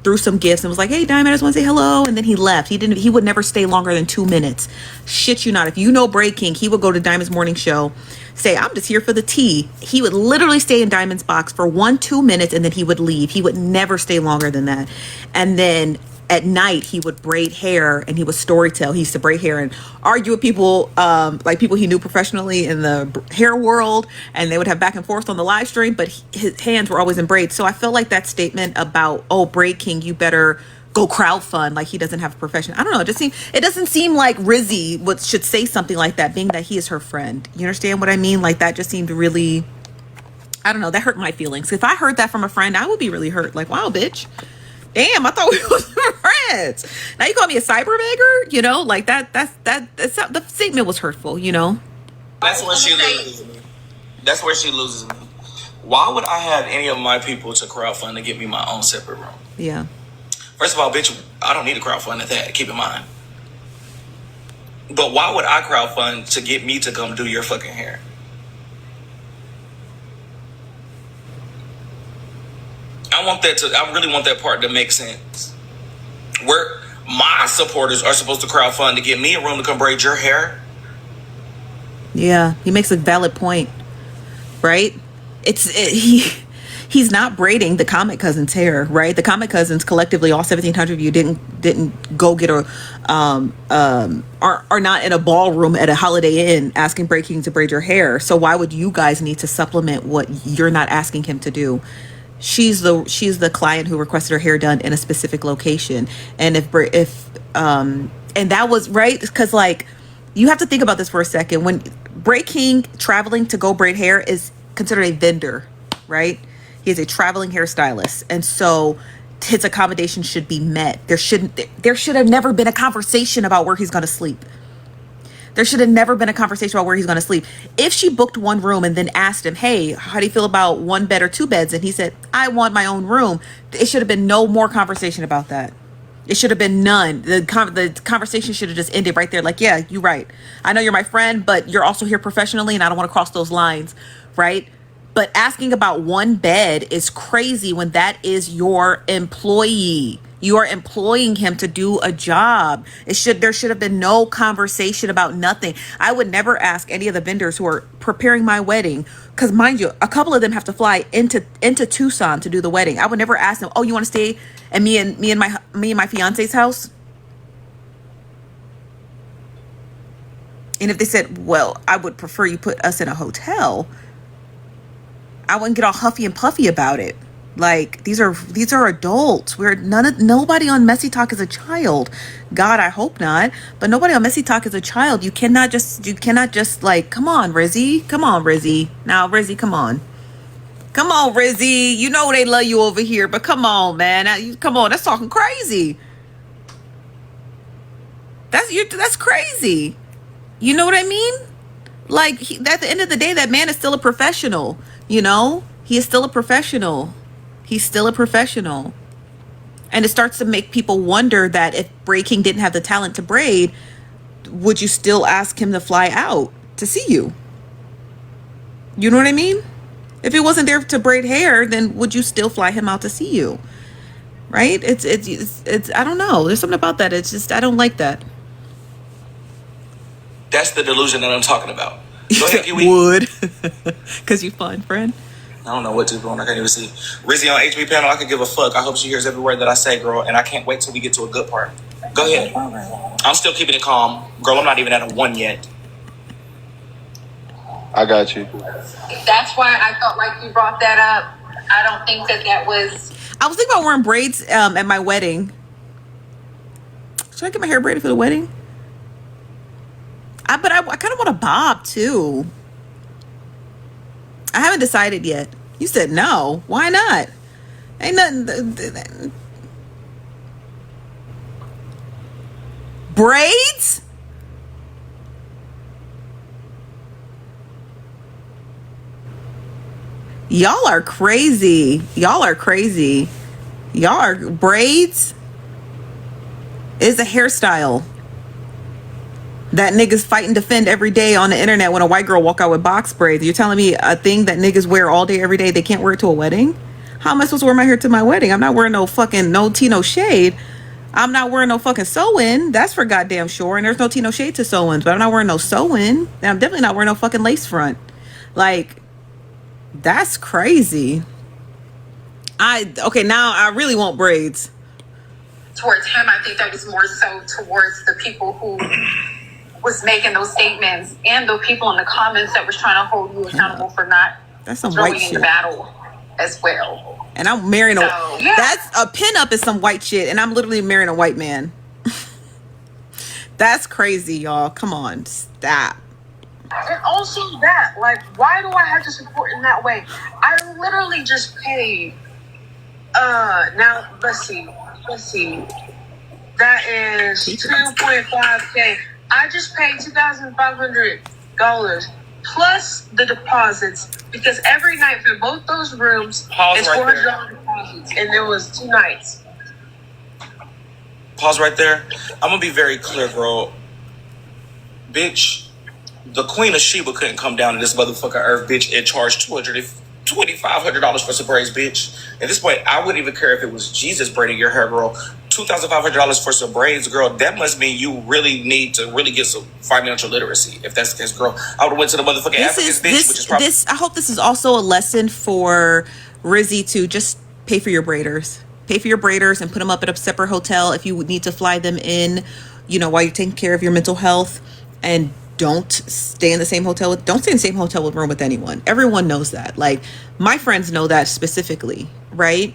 threw some gifts and was like, hey Diamond, I just want to say hello, and then he left. He would never stay longer than 2 minutes. Shit you not. If you know Bray King, he would go to Diamond's morning show, say, I'm just here for the tea. He would literally stay in Diamond's box for 1-2 minutes and then he would leave. He would never stay longer than that. And then at night he would braid hair and he would storytell. He used to braid hair and argue with people, like people he knew professionally in the hair world, and they would have back and forth on the live stream, but his hands were always in braids. So I feel like that statement about, oh, Braid King, you better go crowdfund, like he doesn't have a profession. I don't know. It doesn't seem like Rizi should say something like that, being that he is her friend. You understand what I mean? Like that just seemed really, I don't know, that hurt my feelings. If I heard that from a friend, I would be really hurt. Like, wow, bitch. Damn, I thought we were friends. Now you call me a cyberbagger, you know, like that's the statement was hurtful, you know. That's where she loses me. That's where she loses me. Why would I have any of my people to crowdfund to get me my own separate room? Yeah. First of all, bitch, I don't need a crowdfund at that. Keep in mind. But why would I crowdfund to get me to come do your fucking hair? I really want that part to make sense. Where my supporters are supposed to crowdfund to get me a room to come braid your hair. Yeah, he makes a valid point, right? He's not braiding the Comet Cousins' hair, right? The Comet Cousins collectively, all 1,700 of you, didn't go get a are not in a ballroom at a Holiday Inn asking Braid King to braid your hair. So why would you guys need to supplement what you're not asking him to do? She's the client who requested her hair done in a specific location, and and that was right, because like you have to think about this for a second. When Braid King traveling to go braid hair is considered a vendor, right? He is a traveling hairstylist, and so his accommodation should be met. There should have never been a conversation about where he's going to sleep. There should have never been a conversation about where he's going to sleep. If she booked one room and then asked him, hey, how do you feel about 1 bed or 2 beds? And he said, I want my own room. It should have been no more conversation about that. It should have been none. The conversation should have just ended right there. Like, yeah, you're right. I know you're my friend, but you're also here professionally and I don't want to cross those lines, right? But asking about 1 bed is crazy when that is your employee. You are employing him to do a job. There should have been no conversation about nothing. I would never ask any of the vendors who are preparing my wedding, because mind you, a couple of them have to fly into Tucson to do the wedding. I would never ask them, oh, you want to stay at me and my fiance's house? And if they said, well, I would prefer you put us in a hotel, I wouldn't get all huffy and puffy about it. Like, these are adults. Nobody on Messy Talk is a child. God, I hope not. But nobody on Messy Talk is a child. You cannot just like, come on, Rizi. Come on, Rizi. Now, Rizi, come on. Come on, Rizi. You know they love you over here, but come on, man. Come on, that's talking crazy. That's crazy. You know what I mean? Like, at the end of the day, that man is still a professional, you know? He is still a professional. He's still a professional. And it starts to make people wonder that if Braid King didn't have the talent to braid, would you still ask him to fly out to see you? You know what I mean? If he wasn't there to braid hair, then would you still fly him out to see you? Right? It's I don't know. There's something about that. It's just, I don't like that. That's the delusion that I'm talking about. Go ahead, Kiwi. Would. Because you fun, friend. I don't know what to do. I can't even see. Rizi on HB panel, I could give a fuck. I hope she hears every word that I say, girl, and I can't wait till we get to a good part. Go ahead. I'm still keeping it calm. Girl, I'm not even at a 1 yet. I got you. That's why I felt like you brought that up. I don't think that was... I was thinking about wearing braids at my wedding. Should I get my hair braided for the wedding? But I kind of want a bob, too. I haven't decided yet. You said no. Why not? Ain't nothing. Braids? Y'all are crazy. Y'all are crazy. Y'all are braids is a hairstyle that niggas fight and defend every day on the internet when a white girl walk out with box braids. You're telling me a thing that niggas wear all day, every day, they can't wear it to a wedding? How am I supposed to wear my hair to my wedding? I'm not wearing no fucking no tea, no shade. I'm not wearing no fucking sew-in. That's for goddamn sure. And there's no tea, no shade to sew-ins. But I'm not wearing no sew-in. And I'm definitely not wearing no fucking lace front. Like, that's crazy. Okay, now I really want braids. Towards him, I think that was more so towards the people who was making those statements and the people in the comments that was trying to hold you accountable for not That's some throwing white in shit. the battle as well. And I'm marrying yeah. That's a pinup is some white shit, and I'm literally marrying a white man. That's crazy, y'all. Come on, stop. And also that, like, why do I have to support in that way? I literally just paid. Now let's see. That is 2.5K. I just paid $2,500 plus the deposits because every night for both those rooms Pause it's right $400 there. deposits, and there was 2 nights. Pause right there. I'm gonna be very clear, girl. Bitch, the Queen of Sheba couldn't come down to this motherfucking earth, bitch, and charge $2,500 for some braids, bitch. At this point, I wouldn't even care if it was Jesus braiding your hair, girl. $2,500 for some braids, girl. That must mean you really need to really get some financial literacy. If that's the case, girl, I would have went to the motherfucking Africans, bitch, which is probably I hope this is also a lesson for Rizi to just pay for your braiders. Pay for your braiders and put them up at a separate hotel if you need to fly them in, you know, while you're taking care of your mental health. And don't stay in the same hotel with room with anyone. Everyone knows that. Like, my friends know that specifically, right?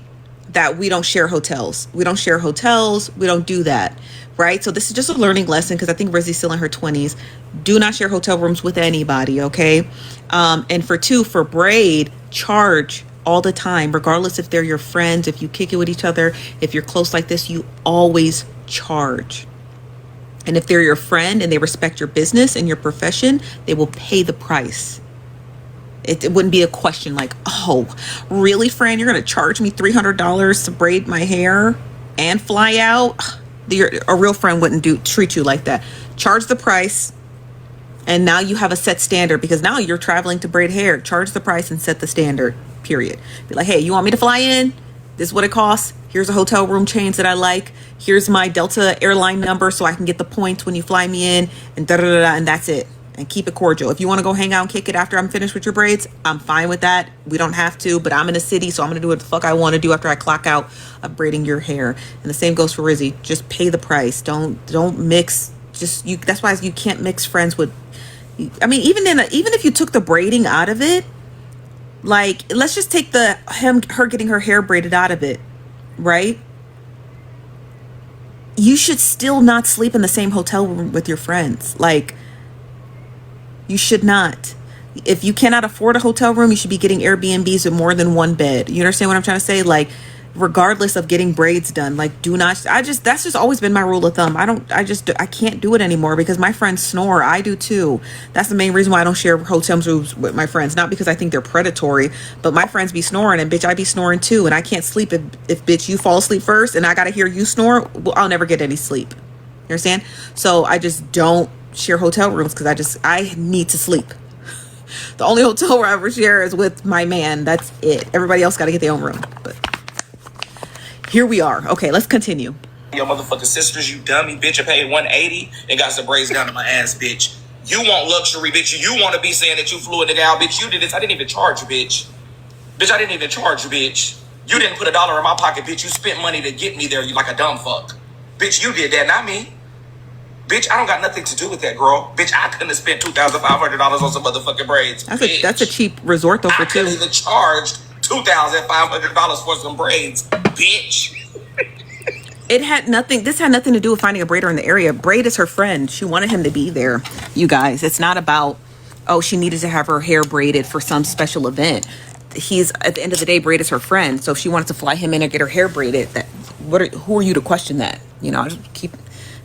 That we don't share hotels. We don't do that, right? So this is just a learning lesson because I think Rizzy's still in her 20s. Do not share hotel rooms with anybody, okay? And for braid, charge all the time, regardless if they're your friends, if you kick it with each other, if you're close like this, you always charge. And if they're your friend and they respect your business and your profession, they will pay the price. It wouldn't be a question like, oh, really, friend? You're going to charge me $300 to braid my hair and fly out? A real friend wouldn't treat you like that. Charge the price. And now you have a set standard because now you're traveling to braid hair. Charge the price and set the standard, period. Be like, hey, you want me to fly in? This is what it costs. Here's a hotel room change that I like. Here's my Delta airline number so I can get the points when you fly me in, and and that's it. And keep it cordial. If you want to go hang out and kick it after I'm finished with your braids, I'm fine with that. We don't have to, but I'm in a city, so I'm going to do what the fuck I want to do after I clock out of braiding your hair. And the same goes for Rizzy. Just pay the price. Don't mix. That's why you can't mix friends with. I mean, even if you took the braiding out of it, like, let's just take her getting her hair braided out of it, right? You should still not sleep in the same hotel room with your friends. Like, you should not. If you cannot afford a hotel room, you should be getting Airbnbs with more than one bed. You understand what I'm trying to say? Like, regardless of getting braids done, like, that's just always been my rule of thumb. I can't do it anymore because my friends snore. I do too. That's the main reason why I don't share hotel rooms with my friends. Not because I think they're predatory, but my friends be snoring and bitch, I be snoring too. And I can't sleep if bitch, you fall asleep first and I got to hear you snore. Well, I'll never get any sleep. You understand? So I just don't share hotel rooms because I need to sleep. The only hotel where I ever share is with my man. That's it. Everybody else got to get their own room. But here we are. Okay, let's continue. your motherfucking sisters, you dummy bitch. I paid $180 and got some braids down to my ass, bitch. You want luxury, bitch. You want to be saying that you flew it down, bitch. You did this. I didn't even charge you, bitch. Bitch, I didn't even charge you, bitch. You didn't put $1 in my pocket, bitch. You spent money to get me there, you like a dumb fuck. Bitch, you did that, not me. Bitch, I don't got nothing to do with that, girl. Bitch, I couldn't have spent $2,500 on some motherfucking braids. That's a cheap resort though for I couldn't even charged $2,500 for some braids, bitch. This had nothing to do with finding a braider in the area. Braid is her friend. She wanted him to be there. You guys, it's not about, oh, she needed to have her hair braided for some special event. He's, at the end of the day, Braid is her friend. So if she wanted to fly him in and get her hair braided, who are you to question that? You know,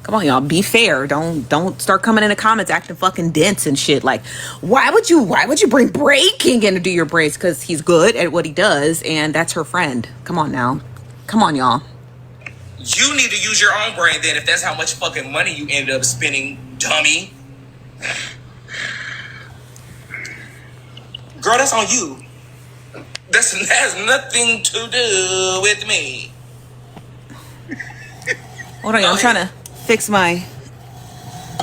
come on, y'all, be fair. Don't start coming in the comments acting fucking dense and shit. Like, why would you bring Braid King in to do your braids? Because he's good at what he does, and that's her friend. Come on now. Come on, y'all. You need to use your own brain then if that's how much fucking money you ended up spending, dummy. Girl, that's on you. That has nothing to do with me. Hold on, I'm trying to fix my.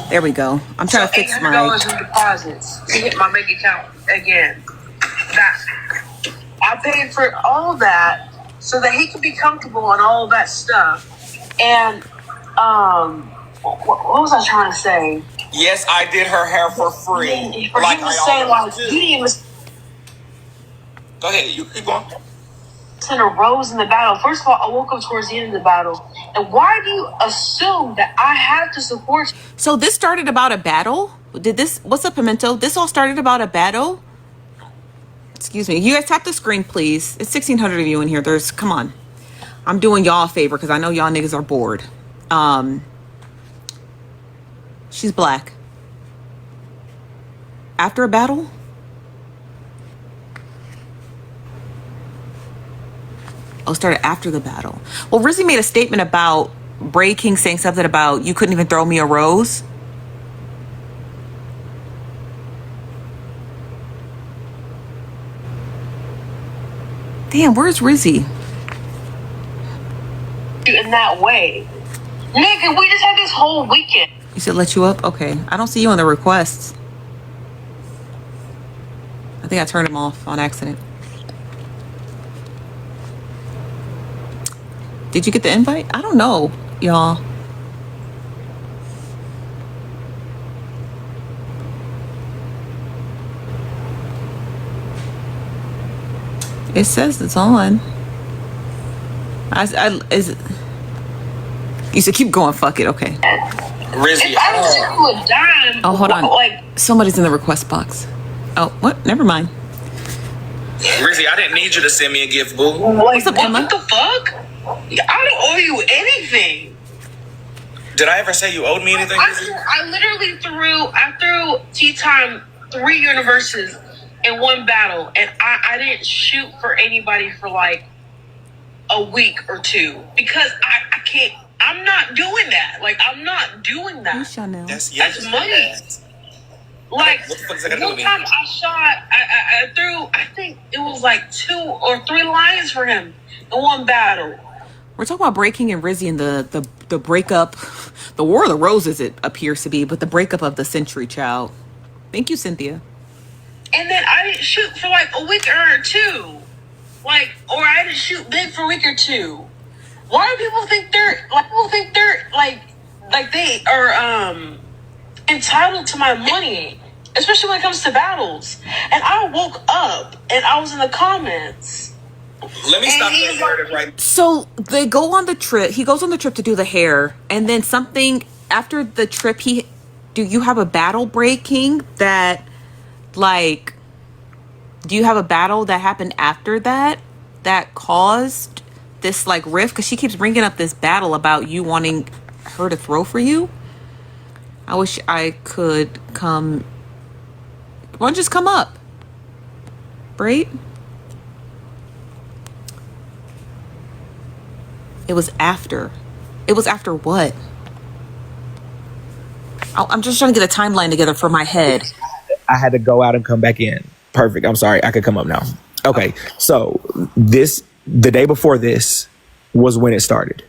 There we go. I'm trying to fix my. $800 in deposits to hit my bank account again. That I paid for all that so that he could be comfortable and all that stuff. And what was I trying to say? Yes, I did her hair for free. For like him to I say, like, always do. he didn't even Go ahead, you keep going. send a rose in the battle. First of all, I woke up towards the end of the battle. And why do you assume that I have to support you? So this started about a battle? Did this, what's up, Pimento? This all started about a battle? Excuse me. You guys tap the screen, please. It's 1,600 of you in here. Come on. I'm doing y'all a favor because I know y'all niggas are bored. She's black. After a battle? Oh, started after the battle. Well, Rizi made a statement about Bray King saying something about you couldn't even throw me a rose. Damn, where's Rizi? In that way. Nigga, we just had this whole weekend. You said let you up? Okay. I don't see you on the requests. I think I turned him off on accident. Did you get the invite? I don't know, y'all. It says it's on. You said keep going, fuck it, okay. Rizzy, If I was to a dime, Oh, hold on. like, Somebody's in the request box. Oh, what? Never mind. Rizzy, I didn't need you to send me a gift, boo. what's up, Emma? What the fuck? I don't owe you anything. Did I ever say you owed me anything, Rizzy? I literally threw tea time 3 universes in one battle, and I didn't shoot for anybody for like a week or 2 because I can't. I'm not doing that. Like, I'm not doing that. Who's Chanel? That's money. Like, what the fuck is that gonna do one with me? time I shot, I threw, I think it was like 2 or 3 lions for him in one battle. We're talking about breaking and Rizi and the breakup, the War of the Roses it appears to be, but the breakup of the century, child. Thank you, Cynthia. And then I didn't shoot for like a week or 2. Like, or I didn't shoot big for a week or 2. Why do people think they're like they are entitled to my money, especially when it comes to battles? And I woke up and I was in the comments. Let me stop that narrative right. So they go on the trip. He goes on the trip to do the hair, and then something after the trip. Do you have a battle breaking that, like, do you have a battle that happened after that caused this like rift? Because she keeps bringing up this battle about you wanting her to throw for you. I wish I could come. Why don't you just come up, Braid? It was after. It was after what? I'm just trying to get a timeline together for my head. I had to go out and come back in. Perfect. I'm sorry. I could come up now. Okay. So the day before this was when it started.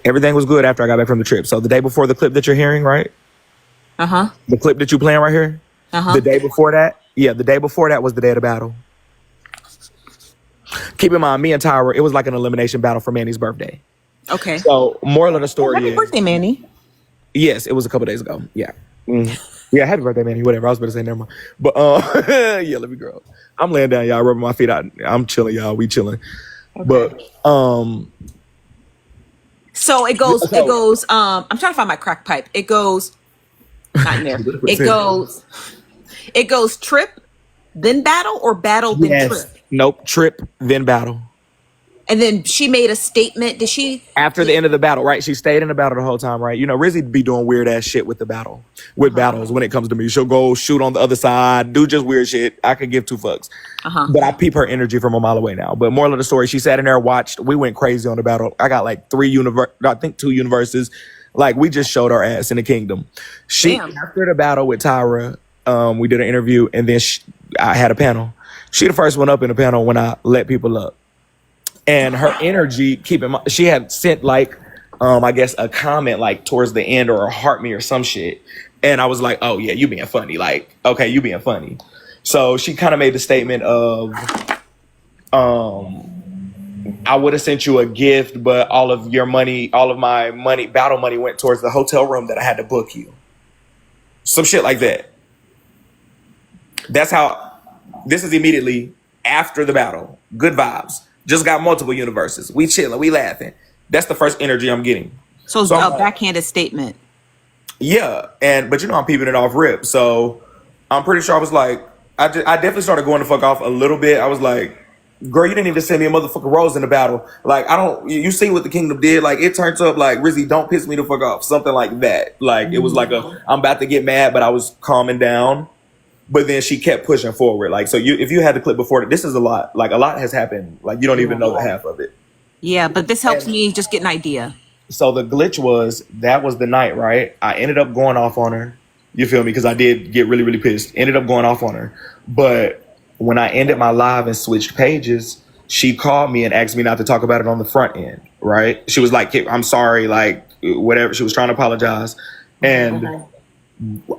Everything was good after I got back from the trip. So the day before the clip that you're hearing, right? Uh-huh. The clip that you playing right here? Uh-huh. The day before that? Yeah, the day before that was the day of the battle. Keep in mind, me and Tyra, it was like an elimination battle for Manny's birthday. Okay. So moral of the story Happy is... birthday, Manny. Yes, it was a couple days ago. Yeah. Yeah, happy birthday, Manny. Whatever. I was about to say, never mind. But yeah, let me grow up. I'm laying down, y'all, rubbing my feet out. I'm chilling, y'all. We chilling. Okay. But so it goes, I'm trying to find my crack pipe. It goes not in there. It goes trip, then battle, or battle, then trip? Nope, trip, then battle. And then she made a statement. Did she? After the end of the battle, right? She stayed in the battle the whole time, right? You know, Rizi be doing weird ass shit with the battle, battles when it comes to me. She'll go shoot on the other side, do just weird shit. I could give 2 fucks. But I peep her energy from a mile away now. But moral of the story, she sat in there, watched. We went crazy on the battle. I got like 2 universes. Like, we just showed our ass in the kingdom. After the battle with Tyra, we did an interview, and then I had a panel. She the first one up in the panel when I let people up. And her energy, keep in mind, she had sent like, I guess a comment like towards the end or a heart me or some shit. And I was like, oh yeah, you being funny. Like, okay, you being funny. So she kind of made the statement of, I would have sent you a gift, but all of my money, battle money went towards the hotel room that I had to book you. Some shit like that. That's how, this is immediately after the battle. Good vibes. Just got multiple universes. We chilling, we laughing. That's the first energy I'm getting. So it's a backhanded statement. Yeah, but you know I'm peeping it off rip. So I'm pretty sure I was like, I definitely started going the fuck off a little bit. I was like, girl, you didn't even send me a motherfucking rose in the battle. Like, you see what the kingdom did? Like, it turns up like, Rizi, don't piss me the fuck off. Something like that. Like, it was like I'm about to get mad, but I was calming down. But then she kept pushing forward. Like, so if you had the clip before, this is a lot. Like, a lot has happened. Like, you don't even know the half of it. Yeah, but this helps me just get an idea. So the glitch was, that was the night, right? I ended up going off on her. You feel me? Because I did get really, really pissed. Ended up going off on her. But when I ended my live and switched pages, she called me and asked me not to talk about it on the front end, right? She was like, I'm sorry, like, whatever. She was trying to apologize. And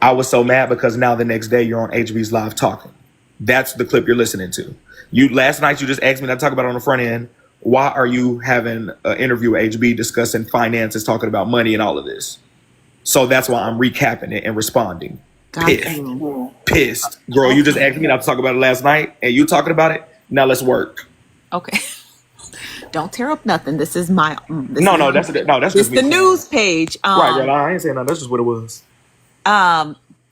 I was so mad because now the next day you're on HB's live talking. That's the clip you're listening to. Last night you just asked me not to talk about it on the front end. Why are you having an interview with HB discussing finances, talking about money and all of this? So that's why I'm recapping it and responding. Pissed. Girl, you just asked me not to talk about it last night and you talking about it. Now let's work. Okay. Don't tear up nothing. This is my that's just the news page. Right, girl, I ain't saying nothing. That's just what it was.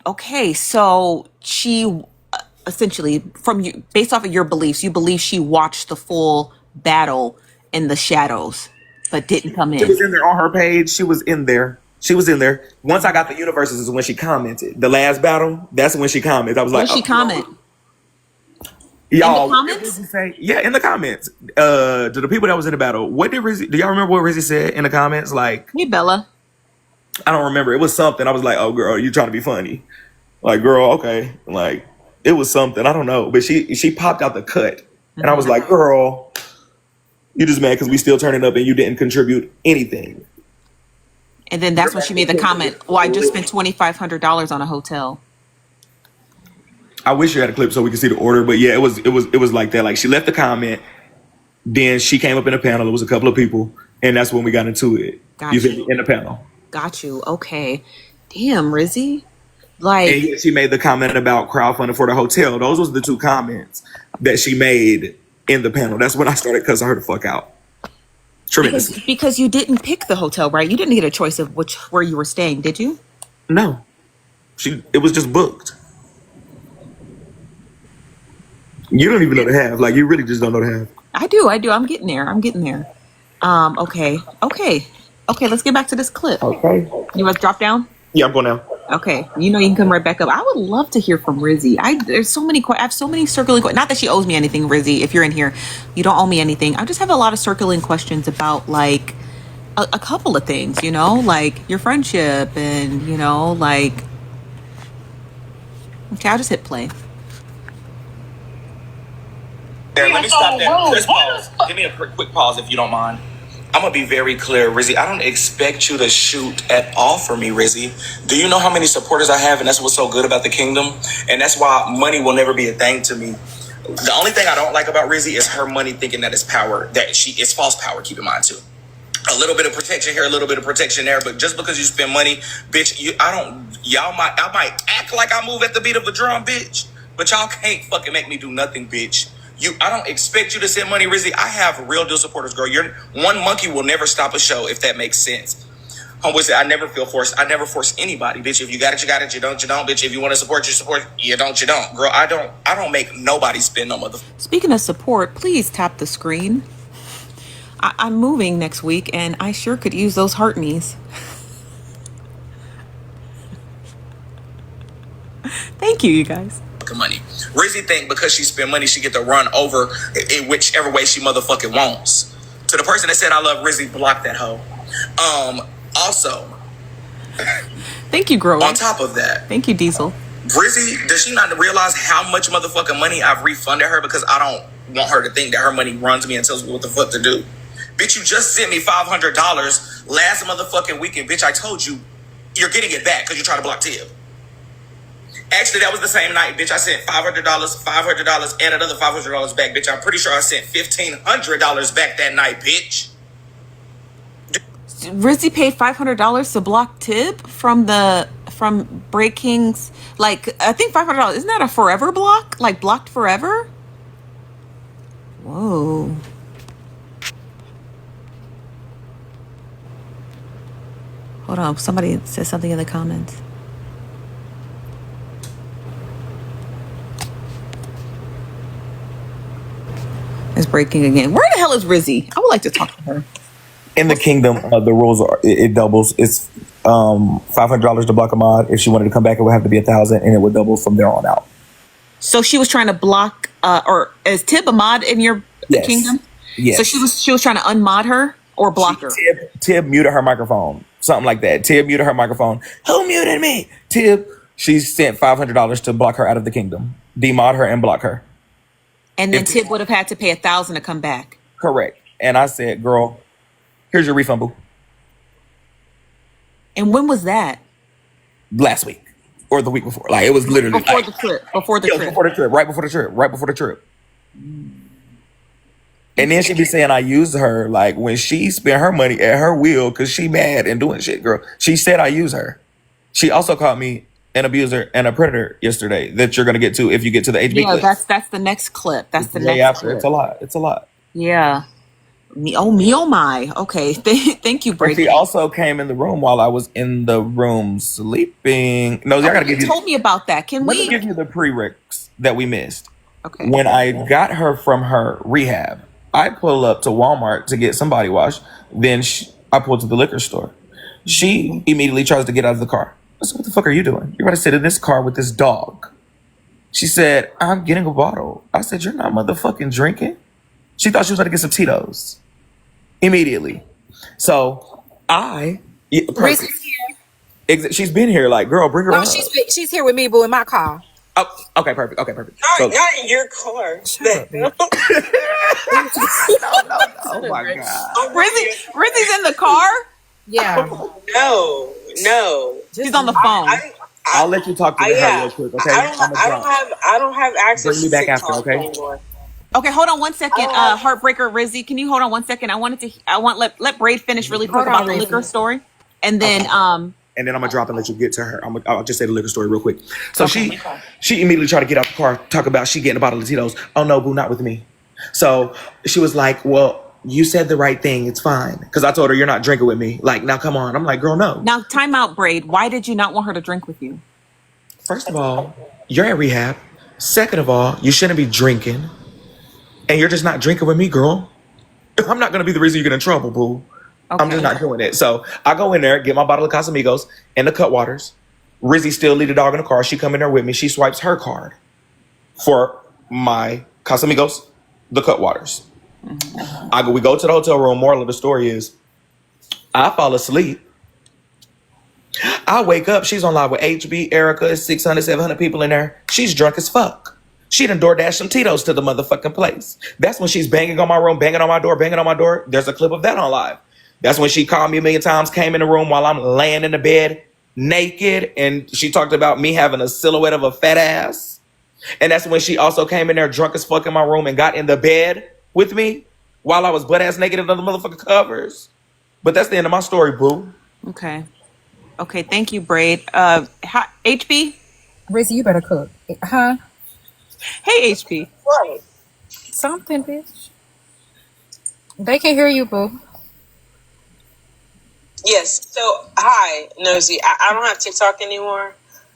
Okay, so she essentially, based off of your beliefs, you believe she watched the full battle in the shadows, but didn't come in. She was in there on her page. She was in there. Once I got the universes is when she commented. The last battle, that's when she commented. I was like, she comment? Y'all, in the comments? Yeah, in the comments. To the people that was in the battle, do y'all remember what Rizi said in the comments? Like, hey, Bella. I don't remember. It was something. I was like, oh, girl, you trying to be funny. Like, girl, okay. Like, it was something. I don't know. But she popped out the cut. And I was like, girl, you just mad because we still turning up and you didn't contribute anything. And then that's when she made the comment, oh, I just spent $2,500 on a hotel. I wish you had a clip so we could see the order. But yeah, it was like that. Like, she left the comment. Then she came up in the panel. It was a couple of people. And that's when we got into it. You feel me? In the panel. Got you. Okay. Damn, Rizi. Like, and she made the comment about crowdfunding for the hotel. Those was the two comments that she made in the panel. That's when I started cussing her the fuck out. Tremendously. Because you didn't pick the hotel, right? You didn't get a choice of where you were staying, did you? No. It was just booked. You don't even know the half. Like, you really just don't know the half. I do. I'm getting there. Okay. Let's get back to this clip. Okay. You want to drop down? Yeah, I'm going now. Okay. You know you can come right back up. I would love to hear from Rizi. I have so many circling questions. Not that she owes me anything, Rizi. If you're in here, you don't owe me anything. I just have a lot of circling questions about, like, a couple of things, you know? Like, your friendship and, you know, like... Okay, I'll just hit play. There, let me stop there. Just pause. Give me a quick pause if you don't mind. I'm gonna be very clear, Rizi. I don't expect you to shoot at all for me, Rizi. Do you know how many supporters I have? And that's what's so good about the kingdom. And that's why money will never be a thing to me. The only thing I don't like about Rizi is her money thinking that it's power, that it's false power, keep in mind too. A little bit of protection here, a little bit of protection there, but just because you spend money, bitch, I might act like I move at the beat of a drum, bitch, but y'all can't fucking make me do nothing, bitch. I don't expect you to send money, Rizi. I have real deal supporters, girl. One monkey will never stop a show, if that makes sense. Homeboy said, I never feel forced. I never force anybody, bitch. If you got it, you got it. You don't, bitch. If you want to support, you support. You don't, girl. I don't make nobody spend no mother. Speaking of support, please tap the screen. I'm moving next week, and I sure could use those heart me's. Thank you, you guys. Money. Rizi think because she spend money, she get to run over in whichever way she motherfucking wants. To the person that said I love Rizi, block that hoe. Also, thank you, Grower. On top of that, thank you, Diesel. Rizzy, does she not realize how much motherfucking money I've refunded her because I don't want her to think that her money runs me and tells me what the fuck to do? Bitch, you just sent me $500 last motherfucking weekend. Bitch, I told you you're getting it back because you tried to block Tib. Actually, that was the same night, bitch. I sent $500, and another $500 back, bitch. I'm pretty sure I sent $1,500 back that night, bitch. Rizzy paid $500 to block Tib from Breaking's. Like, I think $500. Isn't that a forever block? Like, blocked forever? Whoa. Hold on. Somebody said something in the comments. It's breaking again. Where the hell is Rizzy? I would like to talk to her. In the kingdom, the rules are it doubles. It's $500 to block a mod. If she wanted to come back, it would have to be $1,000, and it would double from there on out. So she was trying to block, or is Tib a mod in your kingdom? Yes. So she was trying to unmod her or block her. Tib muted her microphone, something like that. Tib muted her microphone. Who muted me? Tib. She sent $500 to block her out of the kingdom, demod her, and block her. And then Tib would have had to pay $1,000 to come back. Correct. And I said, girl, here's your refund, boo. And when was that? Last week or the week before. Like, it was literally before the trip. Before the trip. Right before the trip. And then she be saying I used her, like, when she spent her money at her will because she mad and doing shit, girl. She said I use her. She also called me an abuser and a predator yesterday that you're going to get to if you get to the HB clip. Yeah, that's the next clip. That's the next after. clip. It's a lot. Yeah. Me, oh my. Okay. Thank you, Brady. She also came in the room while I was in the room sleeping. Nosy, I got to give you... told me about that. Let me give you the prereqs that we missed. Okay. When I got her from her rehab, I pull up to Walmart to get some body wash. Then I pull to the liquor store. She immediately tries to get out of the car. I said, what the fuck are you doing? You're about to sit in this car with this dog. She said, I'm getting a bottle. I said, you're not motherfucking drinking. She thought she was going to get some Tito's. Immediately. So Rizzy's here. She's been here. Like, girl, bring her up. She's here with me, boo, in my car. Oh, okay, perfect. Not in your car. No. Oh my God. Rizzy's in the car? Yeah. No. She's on the phone. I'll let you talk to her real quick, okay? I don't have access. Bring me back to after, okay? Anymore. Okay, hold on 1 second. Heartbreaker Rizzy, can you hold on 1 second? Let Braid finish really quick about the liquor story. And then and then I'm gonna drop and let you get to her. I'll just say the liquor story real quick. So she immediately tried to get out the car, talk about she getting a bottle of Tito's. Oh no, boo, not with me. So she was like, well, you said the right thing. It's fine. Because I told her you're not drinking with me. Like, now come on. I'm like, girl, no. Now, time out, Braid. Why did you not want her to drink with you? First of all, you're at rehab. Second of all, you shouldn't be drinking. And you're just not drinking with me, girl. I'm not going to be the reason you get in trouble, boo. Okay. I'm just not doing it. So I go in there, get my bottle of Casamigos and the Cutwaters. Rizzy still leave the dog in the car. She come in there with me. She swipes her card for my Casamigos, the Cutwaters. Mm-hmm. We go to the hotel room. Moral of the story is I fall asleep. I wake up. She's on live with HB, Erica. It's 600, 700 people in there. She's drunk as fuck. She done DoorDash some Tito's to the motherfucking place. That's when she's banging on my room, banging on my door. There's a clip of that on live. That's when she called me a million times, came in the room while I'm laying in the bed naked. And she talked about me having a silhouette of a fat ass. And that's when she also came in there drunk as fuck in my room and got in the bed with me while I was butt ass naked under the motherfucking covers. But that's the end of my story, boo. Okay, thank you, Braid. HB? Rizzy, you better cook. Huh? Hey, HP. What? Something, bitch. They can hear you, boo. Yes. So, hi, Nosy. I don't have TikTok anymore.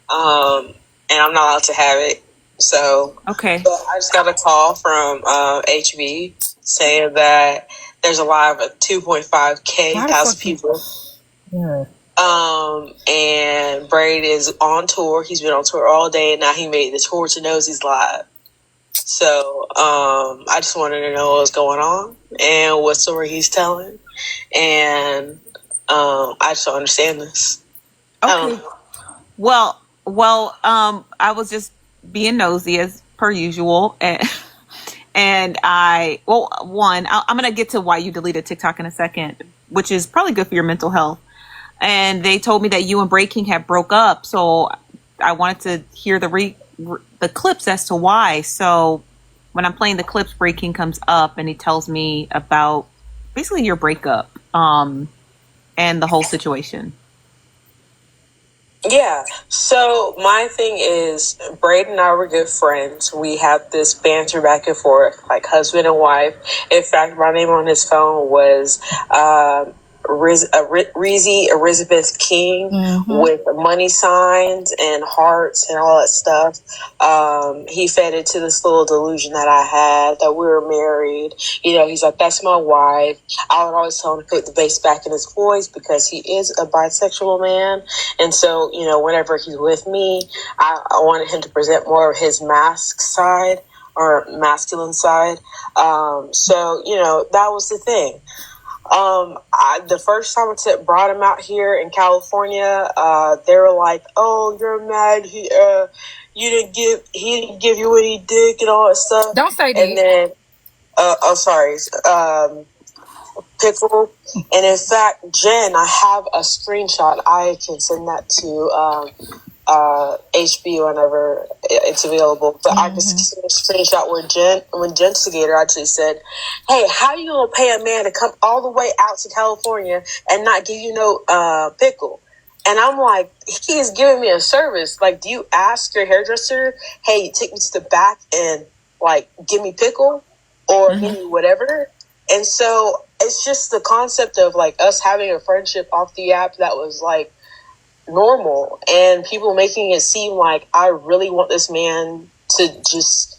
And I'm not allowed to have it. So, okay. But I just got a call from HB saying that there's a live of 2.5K thousand people. Yeah. And Braid is on tour. He's been on tour all day, and now he made the tour to Nosy's live. So, I just wanted to know what's going on and what story he's telling. And I just don't understand this. Okay. Well, Well, I was just being nosy as per usual, and I'm gonna get to why you deleted TikTok in a second, which is probably good for your mental health. And they told me that you and Bray King had broke up, so I wanted to hear the clips as to why. So when I'm playing the clips, Bray King comes up and he tells me about basically your breakup, and the whole situation. Yeah. So my thing is, Braden and I were good friends. We had this banter back and forth, like husband and wife. In fact, my name on his phone was Rizi Elizabeth King, with money signs and hearts and all that stuff. He fed into this little delusion that I had that we were married. You know, he's like, that's my wife. I would always tell him to put the bass back in his voice because he is a bisexual man. And so, you know, whenever he's with me, I wanted him to present more of his mask side or masculine side. So, you know, that was the thing. The first time I brought him out here in California, they were like, "Oh, you're mad. He didn't give you any dick and all that stuff." Don't say And that. then, sorry, pickle. And in fact, Jen, I have a screenshot. I can send that to HB whenever it's available. But I just sent a screenshot where when Jen Segator actually said, "Hey, how you gonna pay a man to come all the way out to California and not give you no pickle?" And I'm like, he is giving me a service. Like, do you ask your hairdresser, "Hey, take me to the back and like give me pickle or give me whatever"? And so it's just the concept of like us having a friendship off the app that was like normal, and people making it seem like I really want this man to just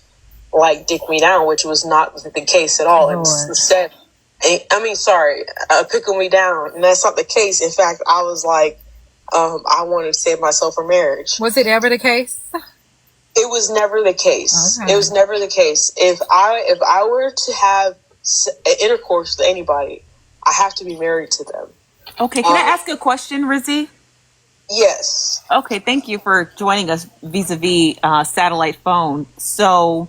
like dick me down, which was not the case at all. Instead, pickle me down, and that's not the case. In fact, I was like, I wanted to save myself from marriage. Was it ever the case? It was never the case. Okay. It was never the case. If I were to have intercourse with anybody, I have to be married to them. Okay, can I ask a question, Rizzy? Yes. Okay, thank you for joining us vis-a-vis satellite phone. So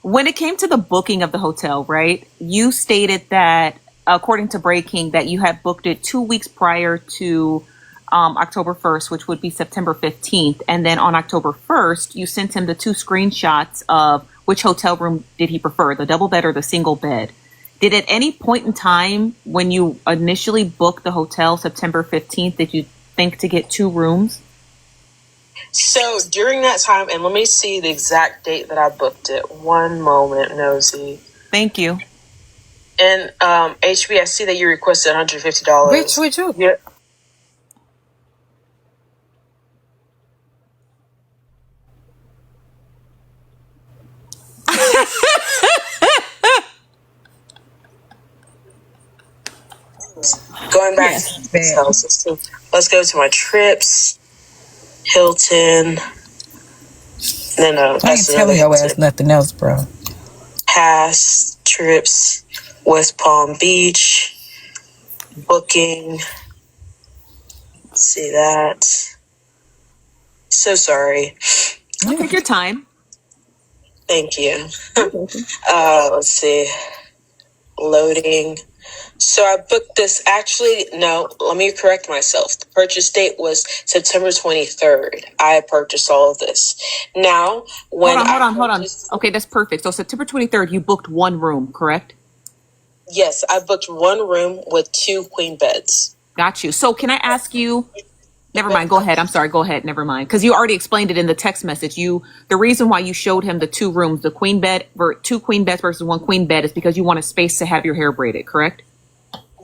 when it came to the booking of the hotel, right, you stated that, according to Bray King, that you had booked it 2 weeks prior to October 1st, which would be September 15th. And then on October 1st, you sent him the 2 screenshots of which hotel room did he prefer, the double bed or the single bed. Did at any point in time when you initially booked the hotel September 15th, did you think to get 2 rooms? So during that time, and let me see the exact date that I booked it. One moment, Nosy. Thank you. And HB, I see that you requested $150. Which would you? Yeah. Going back to the let's go to my trips. Hilton. No, I ain't telling your ass nothing else, bro. Past trips, West Palm Beach, booking. Let's see that. So sorry. Take your time. Thank you. Let's see. Loading. So I booked this. Actually, no, let me correct myself. The purchase date was September 23rd. I purchased all of this. Now, when Hold on. Okay, that's perfect. So September 23rd, you booked 1 room, correct? Yes, I booked 1 room with 2 queen beds. Got you. So can I ask you? Never mind. Go ahead. I'm sorry. Go ahead. Never mind. Because you already explained it in the text message. The reason why you showed him the 2 rooms, the queen bed, or 2 queen beds versus 1 queen bed, is because you want a space to have your hair braided, correct?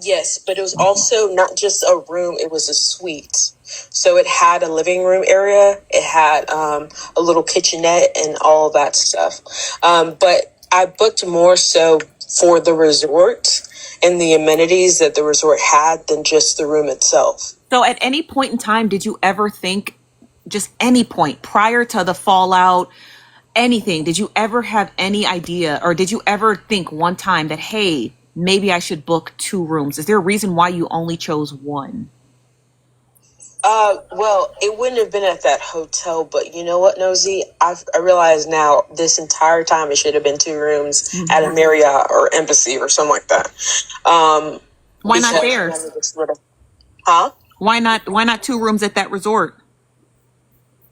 Yes, but it was also not just a room, it was a suite. So it had a living room area, it had a little kitchenette and all of that stuff. But I booked more so for the resort and the amenities that the resort had than just the room itself. So at any point in time, did you ever think, just any point prior to the fallout, anything, did you ever have any idea, or did you ever think one time that, hey, maybe I should book 2 rooms? Is there a reason why you only chose 1? Well, it wouldn't have been at that hotel, but you know what, Nosy? I realize now this entire time it should have been 2 rooms at a Marriott or Embassy or something like that. Why not theirs? Huh? Why not 2 rooms at that resort?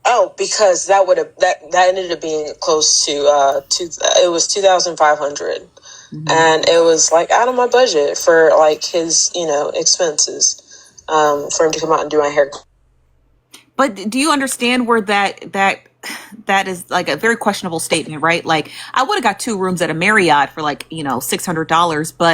Oh, because that would have that ended up being close to it was 2,500, and it was like out of my budget for like his expenses, for him to come out and do my hair. But do you understand where that is like a very questionable statement, right? Like I would have got 2 rooms at a Marriott for like $600, but